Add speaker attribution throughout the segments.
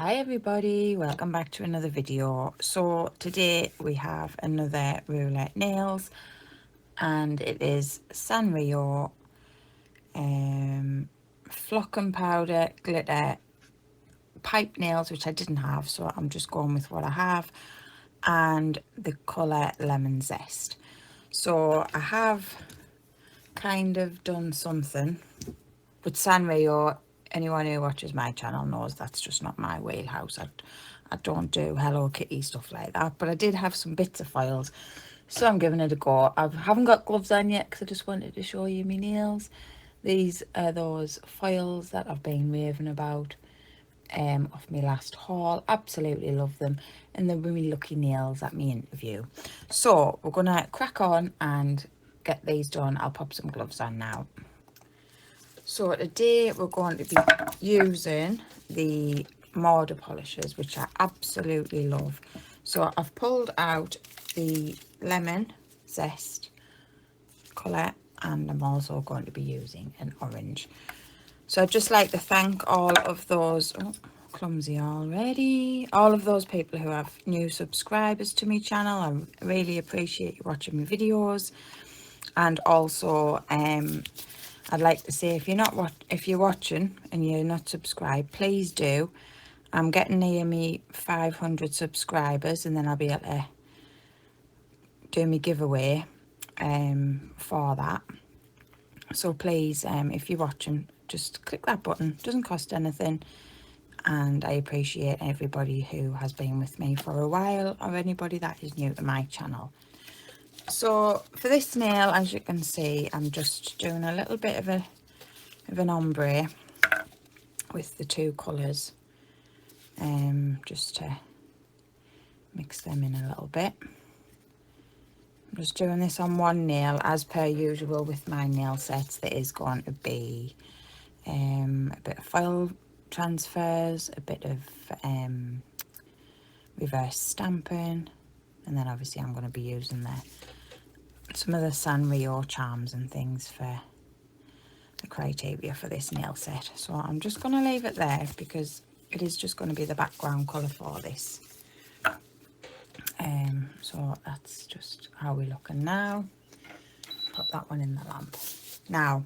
Speaker 1: Hi everybody, welcome back to another video. So today we have another Roulette nails and it is Sanrio flock and powder glitter pipe nails, which I didn't have, so I'm just going with what I have, and the colour Lemon Zest. So I have kind of done something, but Sanrio, anyone who watches my channel knows that's just not my wheelhouse. I don't do Hello Kitty stuff like that, but I did have some bits of foils, so I'm giving it a go. I haven't got gloves on yet because I just wanted to show you my nails. These are those foils that I've been raving about off my last haul. Absolutely love them, and they're really lucky nails at my interview. So we're gonna crack on and get these done. I'll pop some gloves on now. So today we're going to be using the mortar polishers, which I absolutely love. So I've pulled out the Lemon Zest colour, and I'm also going to be using an orange. So I'd just like to thank all of those, oh, clumsy already, all of those people who have new subscribers to my channel. I really appreciate you watching my videos. And also I'd like to say, if you're watching and you're not subscribed, please do. I'm getting near me 500 subscribers, and then I'll be able to do my giveaway for that. So please, if you're watching, just click that button. It doesn't cost anything, and I appreciate everybody who has been with me for a while, or anybody that is new to my channel. So for this nail, as you can see, I'm just doing a little bit of an ombre with the two colours, just to mix them in a little bit. I'm just doing this on one nail, as per usual with my nail sets. There is going to be a bit of foil transfers, a bit of reverse stamping, and then obviously I'm going to be using some of the Sanrio charms and things for the criteria for this nail set. So I'm just going to leave it there because it is just going to be the background colour for this. So that's just how we're looking now. Put that one in the lamp. Now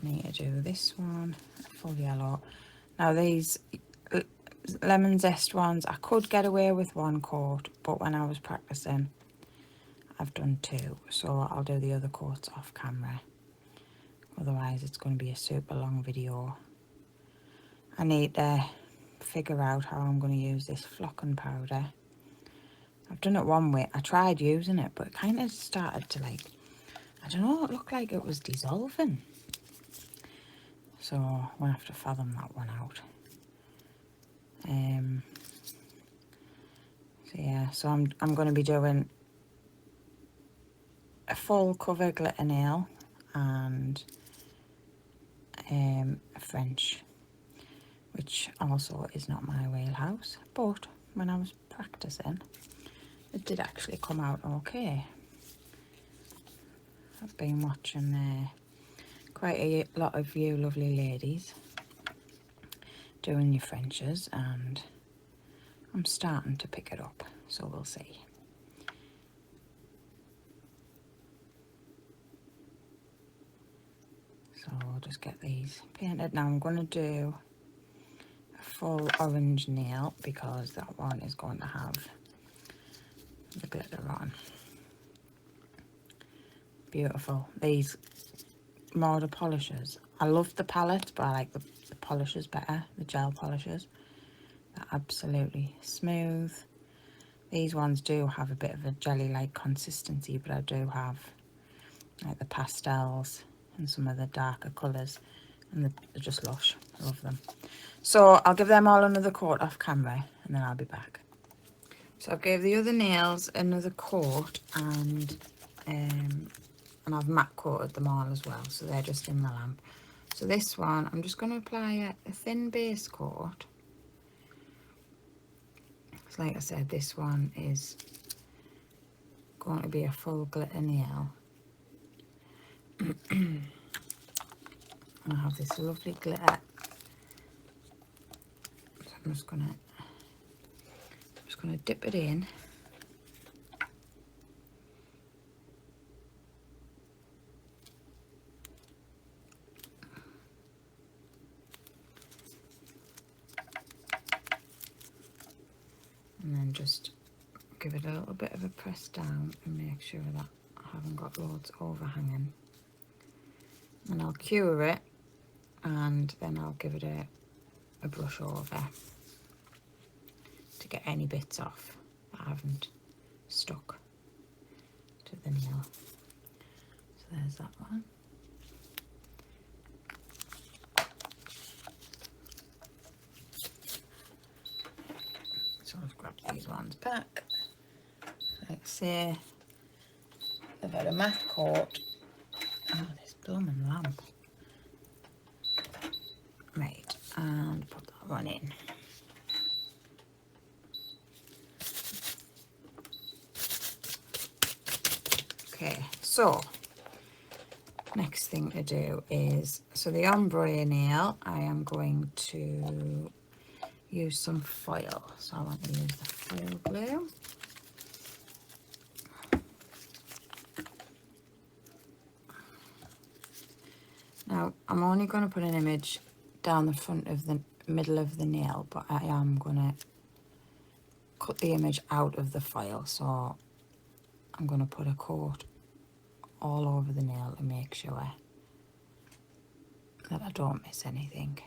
Speaker 1: I need to do this one, full yellow. Now these Lemon Zest ones, I could get away with one coat, but when I was practicing I've done two, so I'll do the other coats off camera. Otherwise it's going to be a super long video. I need to figure out how I'm going to use this flock and powder. I've done it one way. I tried using it, but it kind of started to, like, I don't know, it looked like it was dissolving. So we'll have to fathom that one out. So yeah, so I'm going to be doing a full cover glitter nail and a French, which also is not my wheelhouse, but when I was practicing it did actually come out okay. I've been watching quite a lot of you lovely ladies doing your Frenches, and I'm starting to pick it up, so we'll see. So I'll just get these painted. Now I'm going to do a full orange nail because that one is going to have the glitter on. Beautiful. These mortar polishers, I love the palette, but I like the polishers better, the gel polishers. They're absolutely smooth. These ones do have a bit of a jelly-like consistency, but I do have like the pastels and some of the darker colours, and they're just lush. I love them. So I'll give them all another coat off camera, and then I'll be back. So I gave the other nails another coat, and I've matte coated them all as well, so they're just in the lamp. So this one, I'm just going to apply a thin base coat. So like I said, this one is going to be a full glitter nail. I have this lovely glitter. So I'm just going to going to dip it in. And then just give it a little bit of a press down and make sure that I haven't got loads overhanging. And I'll cure it, and then I'll give it a brush over to get any bits off that haven't stuck to the nail. So there's that one. So I've grabbed these ones back. Like I say, they've had a matte coat. Oh, this blooming lamp. Right, and put that one in. Okay, so next thing to do is, so the ombre nail, I am going to use some foil. So I want to use the foil glue. Now, I'm only going to put an image down the front of the middle of the nail, but I am going to cut the image out of the foil. So I'm going to put a coat all over the nail to make sure that I don't miss anything.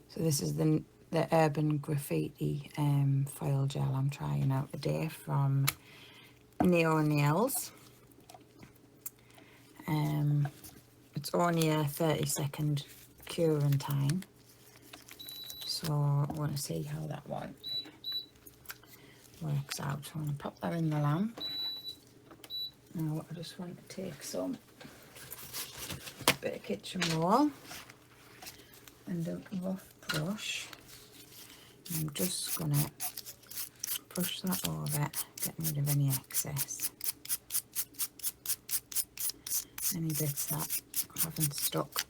Speaker 1: So this is the Urban Graffiti foil gel I'm trying out today from Neo Nails. It's only a 30-second curing time, so I want to see how that one works out. So I'm going to pop that in the lamp. Now I just want to take some bit of kitchen roll and a rough brush. I'm just going to brush that over, getting rid of any excess. Any bits that haven't stuck.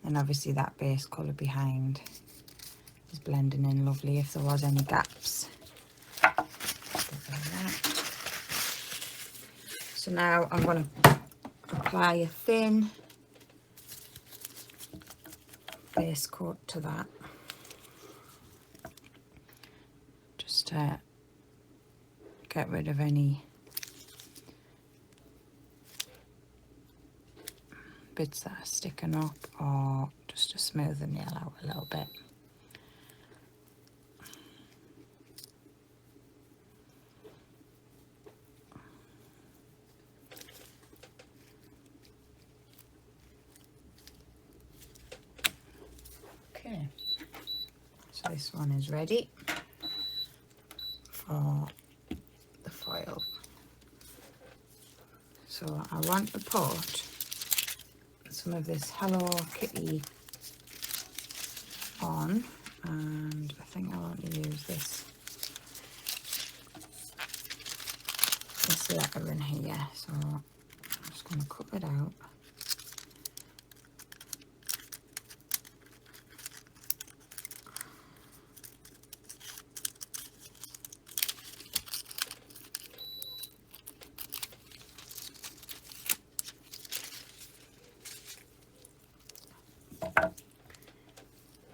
Speaker 1: And obviously that base colour behind is blending in lovely. If there was any gaps, so now I'm going to apply a thin base coat to that, just to get rid of any bits that are sticking up, or just to smooth the nail out a little bit. Okay, so this one is ready for the foil. So I want to put some of this Hello Kitty on, and I think I want to use this letter in here, so I'm just going to cut it out.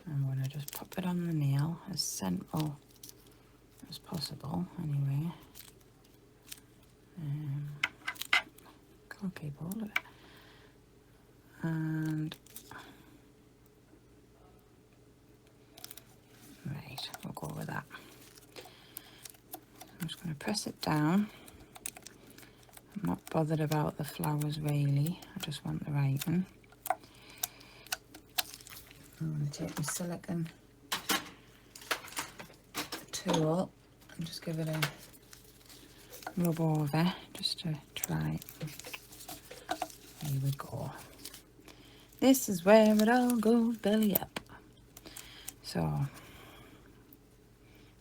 Speaker 1: I'm going to just pop it on the nail as central as possible anyway. Can't keep hold of it. And right, we'll go with that. I'm just going to press it down. I'm not bothered about the flowers really, I just want the writing. I'm going to take my silicone tool and just give it a rub over just to try it. There we go. This is where it all goes belly up. So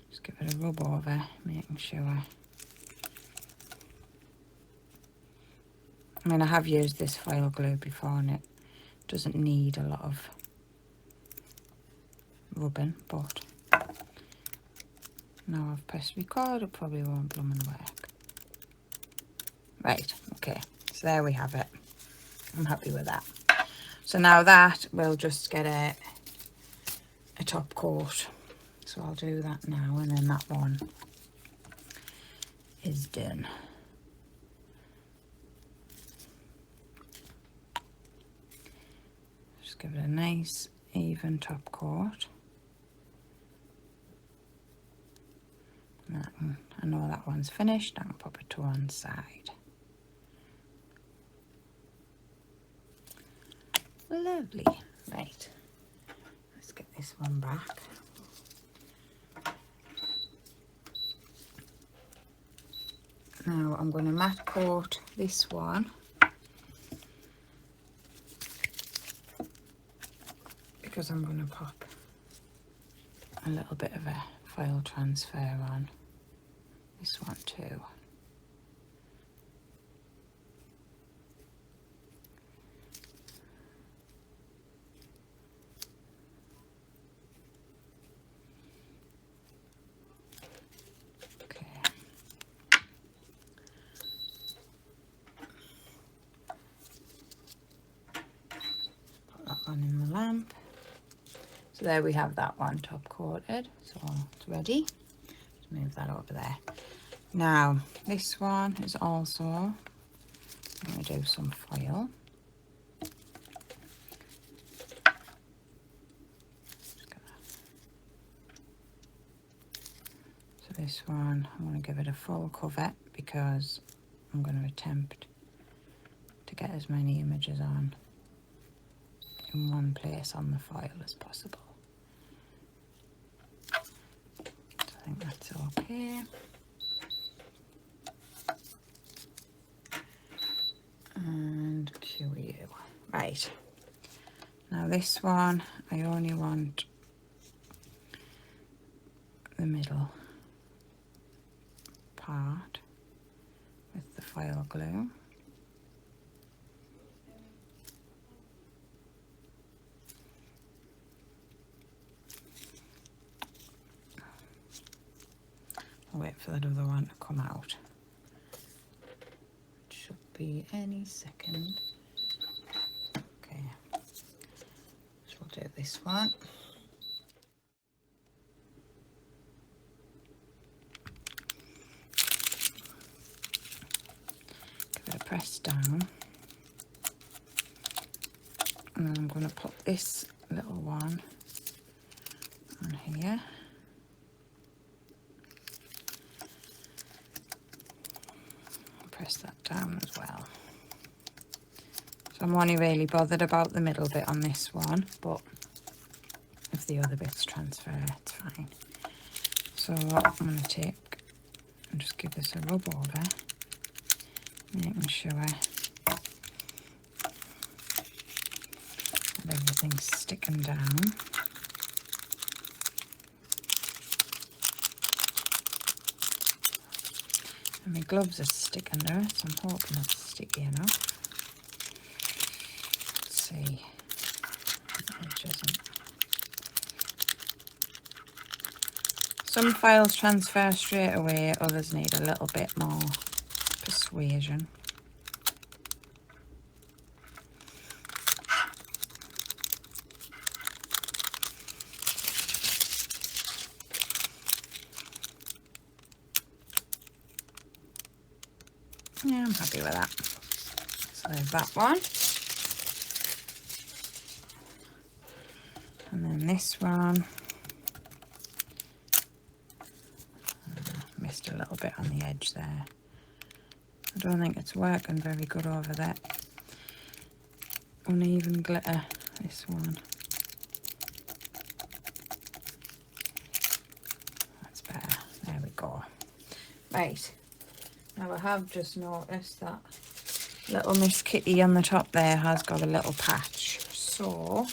Speaker 1: just give it a rub over, making sure I mean, I have used this foil glue before and it doesn't need a lot of rubbing, but now I've pressed record, it probably won't blooming work. Right, okay, so there we have it. I'm happy with that. So now that we'll just get a top coat. So I'll do that now, and then that one is done. Just give it a nice even top coat. And I know that one's finished. I can pop it to one side. Lovely. Right. Let's get this one back. Now I'm going to matte coat this one because I'm going to pop a little bit of a foil transfer on this one too. Okay. Put that one in the lamp. So there we have that one top coated, so it's ready. Just move that over there. Now this one is also, I'm going to do some foil. So this one, I'm going to give it a full cover because I'm going to attempt to get as many images on in one place on the foil as possible. So I think that's okay. And QU. Right. Now this one, I only want the middle part with the foil glue. I'll wait for that other one to come out. It should be any second. Okay, so we'll do this one. Give it a press down. And then I'm going to put this little one on here. Press that down as well. So I'm only really bothered about the middle bit on this one, but if the other bits transfer, it's fine. So what I'm going to take and just give this a rub over, making sure that everything's sticking down. And my gloves are sticking to it, so I'm hoping it's sticky enough. Let's see. It isn't. Some files transfer straight away, others need a little bit more persuasion. Yeah, I'm happy with that. So there's that one. And then this one. Missed a little bit on the edge there. I don't think it's working very good over that uneven glitter, this one. That's better. There we go. Right. Now I have just noticed that little Miss Kitty on the top there has got a little patch. So I'm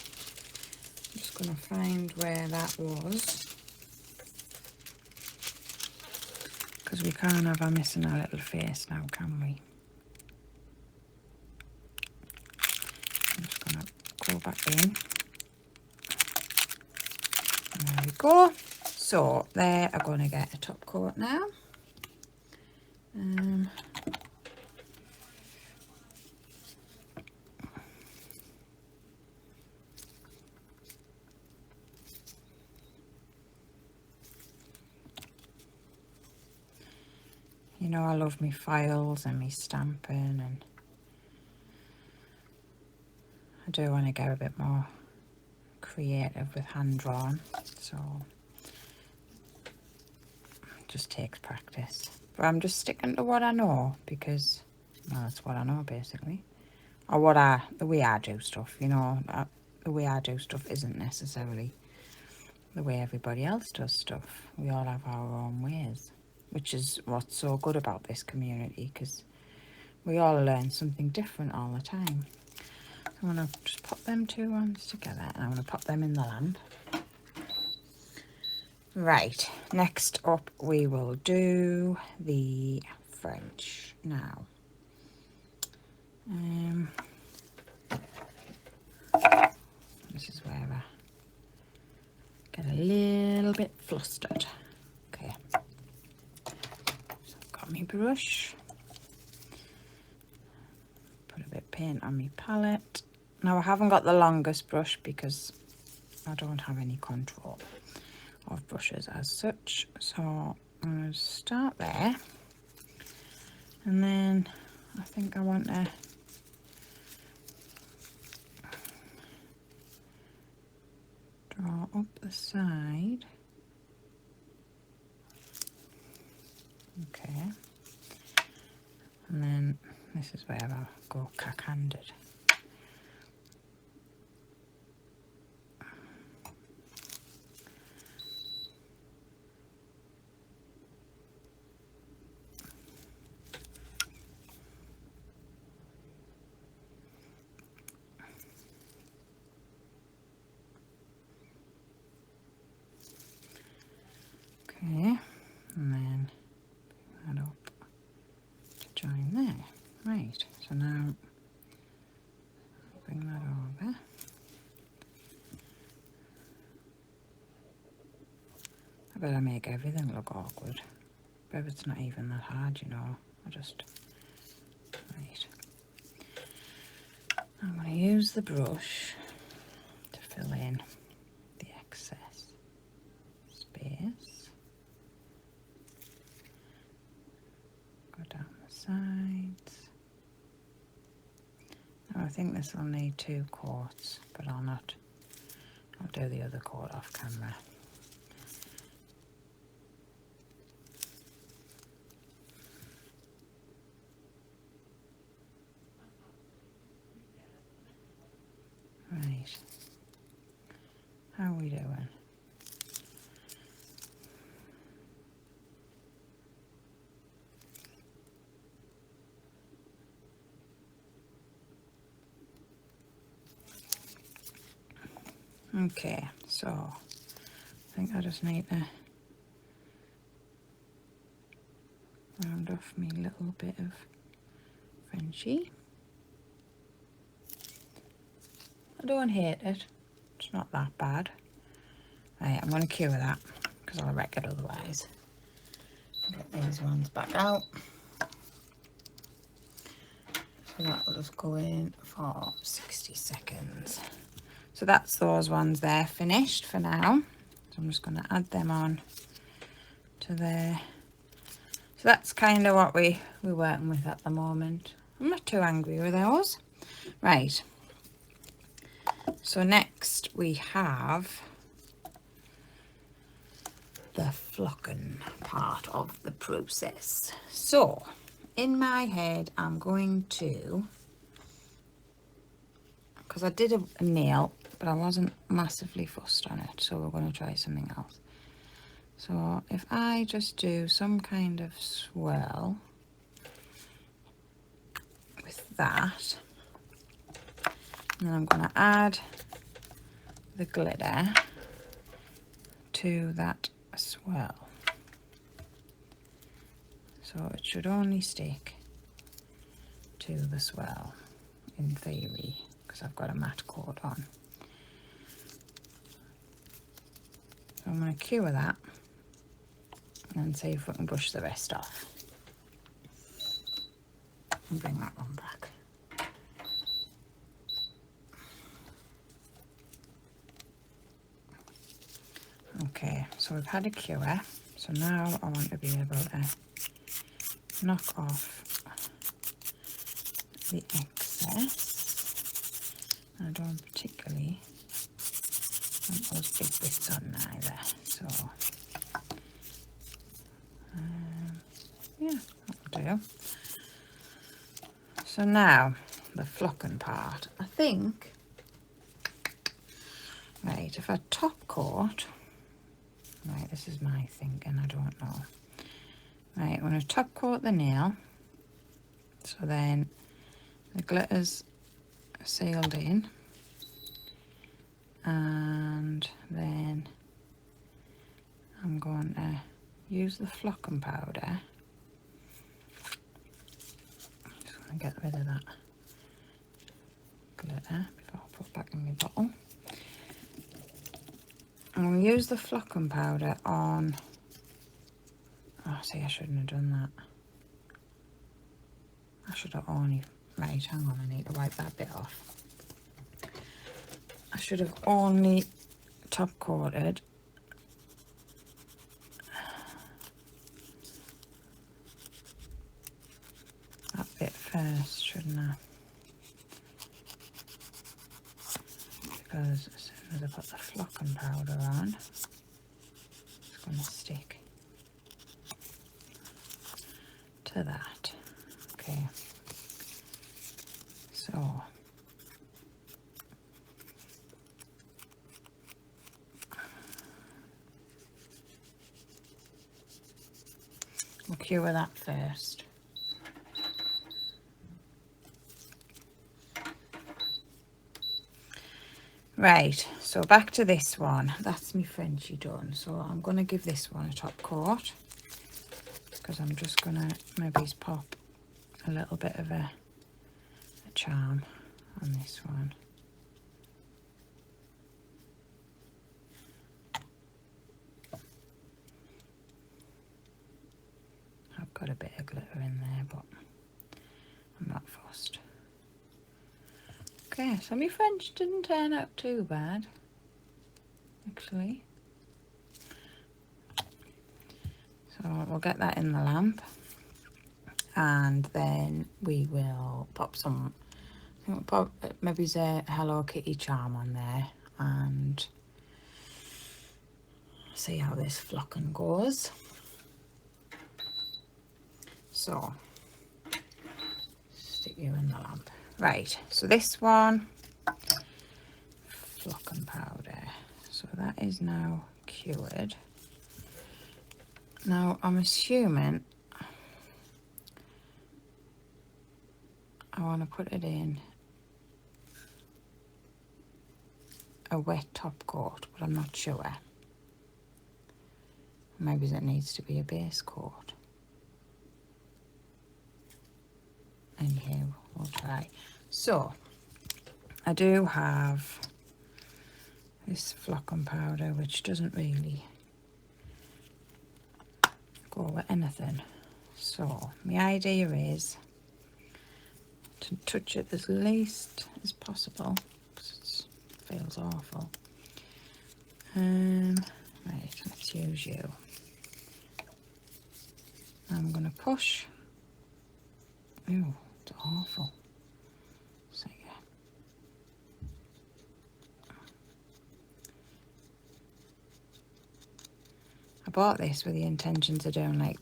Speaker 1: just going to find where that was. Because we can't have her missing our little face now, can we? back in. There we go. So they are going to get a top coat now. You know, I love me files and me stamping, and I do want to get a bit more creative with hand drawn, so it just takes practice. But I'm just sticking to what I know because, well, that's what I know basically, or the way I do stuff. You know, the way I do stuff isn't necessarily the way everybody else does stuff. We all have our own ways, which is what's so good about this community, because we all learn something different all the time. I'm going to just pop them two ones together, and I'm going to pop them in the lamp. Right, next up we will do the French now. This is where I get a little bit flustered. Okay, so I've got my brush. Put a bit of paint on my palette. Now I haven't got the longest brush because I don't have any control of brushes as such. So I'm going to start there. And then I think I want to draw up the side. Okay. And then this is where I'll go cack-handed. Okay, and then bring that up to join there. Right, so now bring that over. I better make everything look awkward, but it's not even that hard, you know. Right. I'm going to use the brush to fill in the excess space. Go down the sides. Now I think this will need 2 coats, but I'll do the other coat off camera. Right, how are we doing? Okay, so I think I just need to round off me little bit of Frenchie. I don't hate it, it's not that bad. Right, I'm going to cure that because I'll wreck it otherwise. Get these ones back out. So that will just go in for 60 seconds. So that's those ones there finished for now. So I'm just going to add them on to there. So that's kind of what we're working with at the moment. I'm not too angry with those. Right. So next we have the flocking part of the process. So in my head I'm going to, because I did a nail but I wasn't massively fussed on it, so we're going to try something else. So if I just do some kind of swirl with that, and then I'm going to add the glitter to that swirl. So it should only stick to the swirl in theory, because I've got a matte coat on. So I'm going to cure that and see if we can brush the rest off. And bring that one back. Okay, so we've had a cure. So now I want to be able to knock off the excess. I don't particularly want those big bits on either. So, yeah, that'll do. So now, the flocking part. I think, right, if I top coat, right, this is my thinking, I don't know. Right, I'm going to top coat the nail, so then the glitter's sealed in, and then I'm going to use the flocking powder. Just going to get rid of that glitter before I put it back in my bottle. I'm going to use the flocking powder on... Oh, see, I shouldn't have done that. I should have only... Right, hang on, I need to wipe that bit off. I should have only top coated that bit first, shouldn't I? Because as soon as I put the flocking powder on, it's going to stick to that. Okay, so we'll cure that first. Right, so back to this one. That's my Frenchy done. So I'm going to give this one a top coat, because I'm just going to maybe pop a little bit of a charm on this one. I've got a bit of glitter in there, but I'm not fussed. Okay, so my French didn't turn out too bad, actually. So we'll get that in the lamp, and then we will pop some, I think we'll pop maybe a Hello Kitty charm on there, and see how this flocking goes. So, stick you in the lamp. Right, so this one, flocking powder. So that is now cured. Now I'm assuming I want to put it in a wet top coat, but I'm not sure. Maybe it needs to be a base coat. Anyhow, we'll try. So, I do have this flocking powder, which doesn't really go with anything. So, my idea is to touch it as least as possible, because it feels awful. Right, let's use you. I'm going to push. Ew, it's awful. So, yeah. I bought this with the intentions of doing like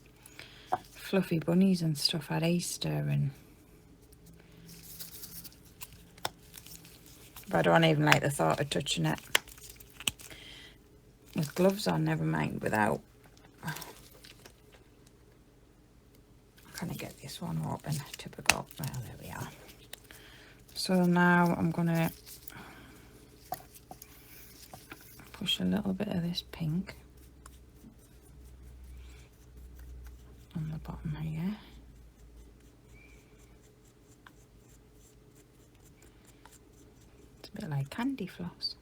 Speaker 1: fluffy bunnies and stuff at Easter, and but I don't even like the thought of touching it with gloves on, never mind without. Can I get this one open? Typical. Well, there we are. So now I'm gonna push a little bit of this pink on the bottom here. It's a bit like candy floss.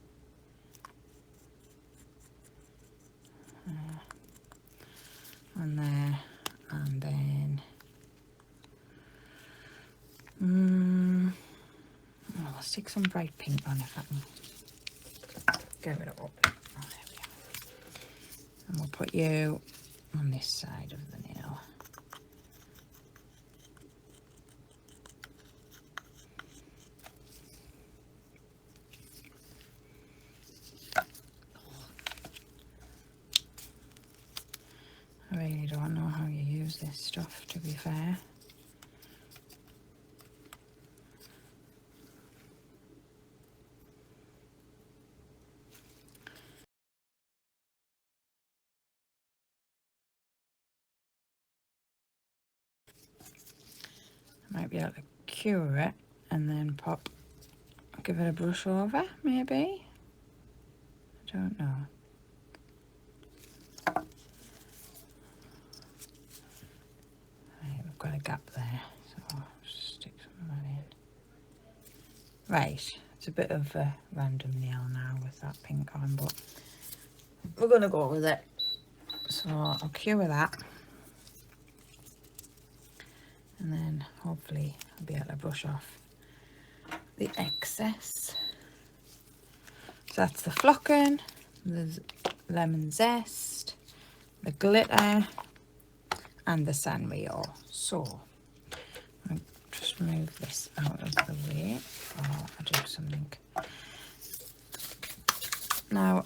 Speaker 1: on there, and then I'll stick some bright pink on if I can get it up. Oh, there we are. And we'll put you on this side of the nail. I really don't know how you use this stuff, to be fair. I might be able to cure it and then give it a brush over, maybe? I don't know. Right, we've got a gap there, so I'll just stick some of that in. Right, it's a bit of a random nail now with that pink on, but we're going to go with it. So I'll cure that. And then hopefully I'll be able to brush off the excess. So that's the flocking, the lemon zest, the glitter, and the Sanrio. So I'll just move this out of the way before I do something. Now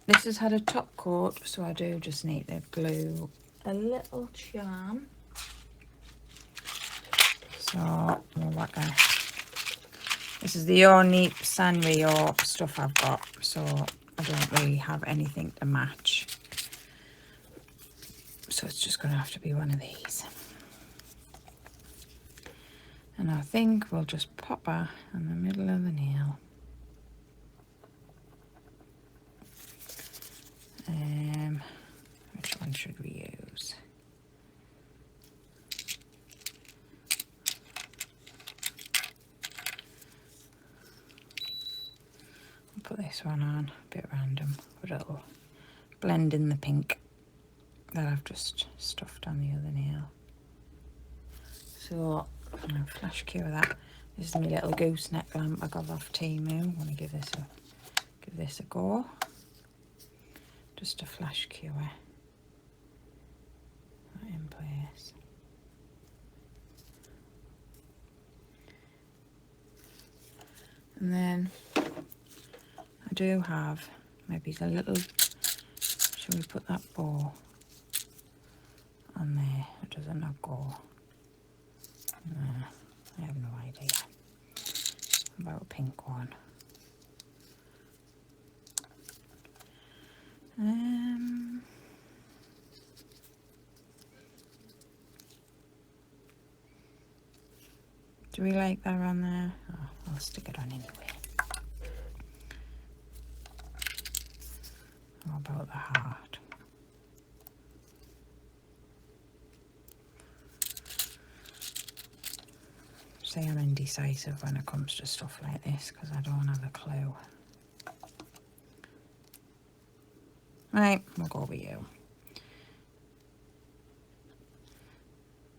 Speaker 1: this has had a top coat, so I do just need to glue a little charm. So this is the only Sanrio stuff I've got, so I don't really have anything to match. So it's just going to have to be one of these. And I think we'll just pop her in the middle of the nail. Which one should we use? I'll put this one on, a bit random, but it'll blend in the pink that I've just stuffed on the other nail. So I'm going to flash cure that. This is my little gooseneck lamp I got off Temu. I want to give this a go. Just a flash cure that in place. And then I do have maybe a little, shall we put that bow on there, or does it not go? No, I have no idea. About a pink one. Do we like that on there? Oh, I'll stick it on anyway. How about the heart? Say I'm indecisive when it comes to stuff like this because I don't have a clue. Right, we'll go with you.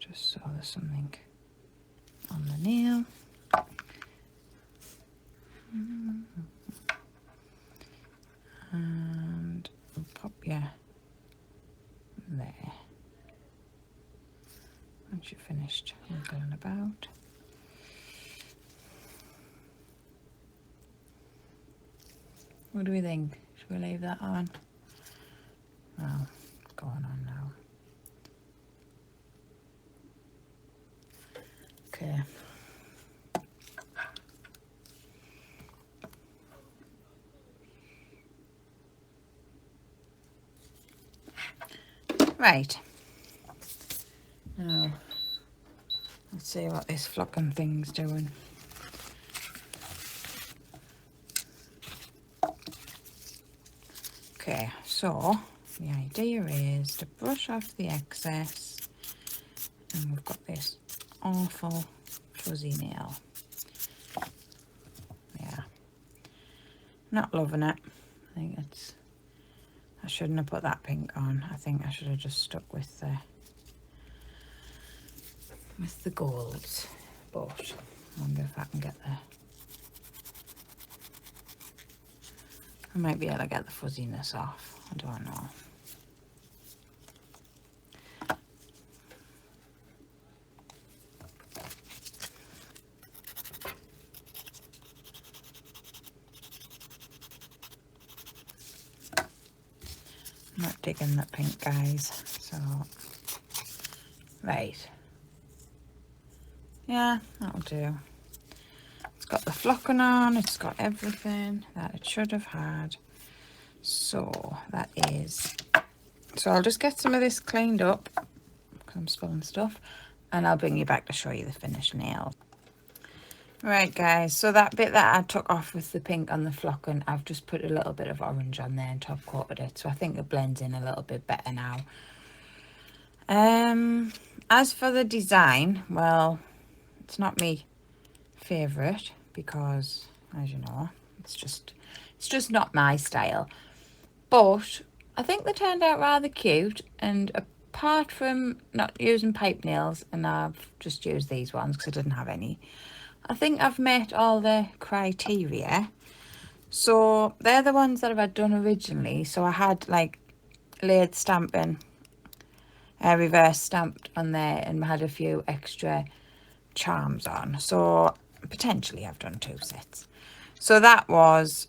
Speaker 1: Just so there's something on the nail. And we'll pop you there. Once you've finished wiggling about. What do we think? Should we leave that on? Well, going on now. Okay. Right. Now, let's see what this flocking thing's doing. Okay, so the idea is to brush off the excess, and we've got this awful fuzzy nail. Yeah, not loving it. I I shouldn't have put that pink on. I think I should have just stuck with the golds. But I wonder if I can get the... I might be able to get the fuzziness off. I don't know. I'm not digging that pink, guys. So, right. Yeah, that'll do. It's got the flocking on. It's got everything that it should have had. So, that is... So, I'll just get some of this cleaned up, because I'm spilling stuff. And I'll bring you back to show you the finished nails. Right, guys, so that bit that I took off with the pink on the flocking, I've just put a little bit of orange on there and top coated it, so I think it blends in a little bit better now. As for the design, well, it's not my favourite because, as you know, it's just not my style. But I think they turned out rather cute, and apart from not using pipe nails, and I've just used these ones because I didn't have any, I think I've met all the criteria. So they're the ones that I've done originally. So I had like laid stamping, reverse stamped on there, and had a few extra charms on. So potentially I've done 2 sets. So that was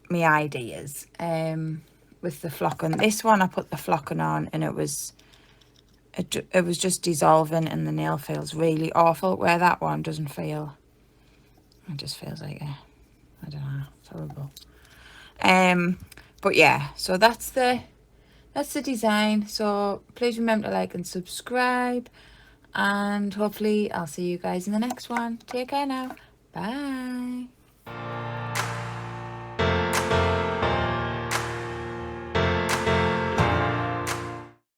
Speaker 1: my ideas with the flocking. This one I put the flocking on, and it was just dissolving, and the nail feels really awful, where that one doesn't feel... It just feels like I don't know, it's horrible. But yeah, so that's the design. So please remember to like and subscribe, and hopefully I'll see you guys in the next one. Take care now. Bye.